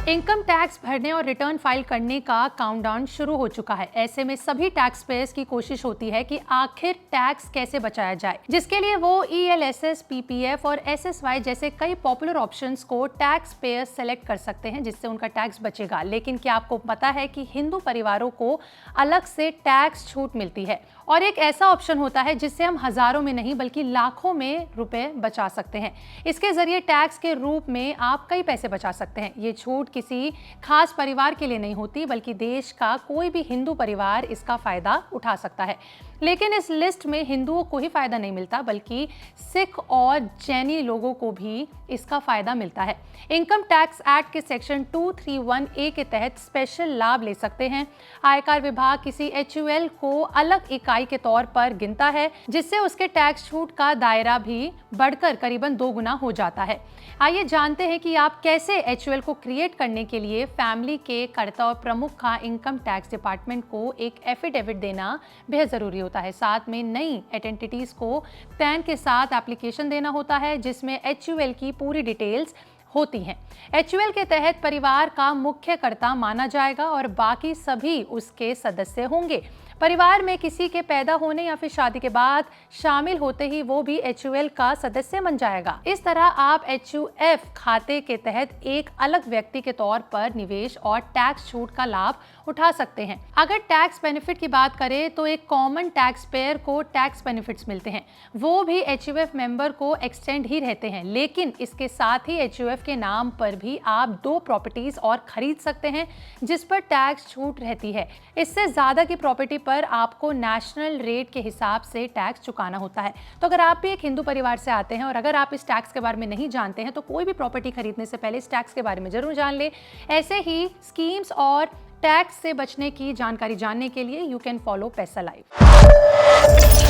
Income tax भरने और return file करने का काउंटडाउन शुरू हो चुका है। ऐसे में सभी टैक्स पेयर्स की कोशिश होती है कि आखिर टैक्स कैसे बचाया जाए, जिसके लिए वो ELSS, PPF और SSY जैसे कई पॉपुलर ऑप्शंस को टैक्स पेयर्स सेलेक्ट कर सकते हैं, जिससे उनका टैक्स बचेगा। लेकिन क्या आपको पता है कि हिंदू परिवारों को अलग से टैक्स छूट मिलती है और एक ऐसा ऑप्शन होता है जिससे हम हजारों में नहीं बल्कि लाखों में रुपए बचा सकते हैं। इसके जरिए टैक्स के रूप में आप कई पैसे बचा सकते हैं। ये छूट किसी खास परिवार के लिए नहीं होती, बल्कि देश का कोई भी हिंदू परिवार इसका फायदा उठा सकता है। लेकिन इस लिस्ट में हिंदुओं को ही फायदा नहीं मिलता, बल्कि सिख और जैनी लोगों को भी इसका फायदा मिलता है। इनकम टैक्स एक्ट के सेक्शन 231A के तहत स्पेशल लाभ ले सकते हैं। आयकर विभाग किसी HUL को अलग इकाई के तौर पर गिनता है, जिससे उसके टैक्स छूट का दायरा भी बढ़कर करीबन 2 गुना हो जाता है। आइए जानते हैं कि आप कैसे HUL को क्रिएट करने के लिए फैमिली के कर्ता और प्रमुख का इनकम टैक्स डिपार्टमेंट को एक एफिडेविट देना बेहद जरूरी होता है। साथ में नई आइडेंटिटीज को पैन के साथ एप्लीकेशन देना होता है, जिसमें HUL की पूरी डिटेल्स होती हैं। HUL के तहत परिवार का मुख्य कर्ता माना जाएगा और बाकी सभी उसके सदस्य होंगे। परिवार में किसी के पैदा होने या फिर शादी के बाद शामिल होते ही वो भी HUL का सदस्य बन जाएगा। इस तरह आप HUF खाते के तहत एक अलग व्यक्ति के तौर पर निवेश और टैक्स छूट का लाभ उठा सकते हैं। अगर टैक्स बेनिफिट की बात करें तो एक कॉमन टैक्स पेयर को टैक्स बेनिफिट्स मिलते हैं, वो भी HUF मेंबर को एक्सटेंड ही रहते हैं। लेकिन इसके साथ ही HUF के नाम पर भी आप 2 प्रॉपर्टीज और खरीद सकते हैं, जिस पर टैक्स छूट रहती है। इससे ज्यादा की प्रॉपर्टी पर आपको नेशनल रेट के हिसाब से टैक्स चुकाना होता है। तो अगर आप भी एक हिंदू परिवार से आते हैं और अगर आप इस टैक्स के बारे में नहीं जानते हैं, तो कोई भी प्रॉपर्टी खरीदने से पहले इस टैक्स के बारे में जरूर जान ले। ऐसे ही स्कीम्स और टैक्स से बचने की जानकारी जानने के लिए यू कैन फॉलो पैसा लाइव।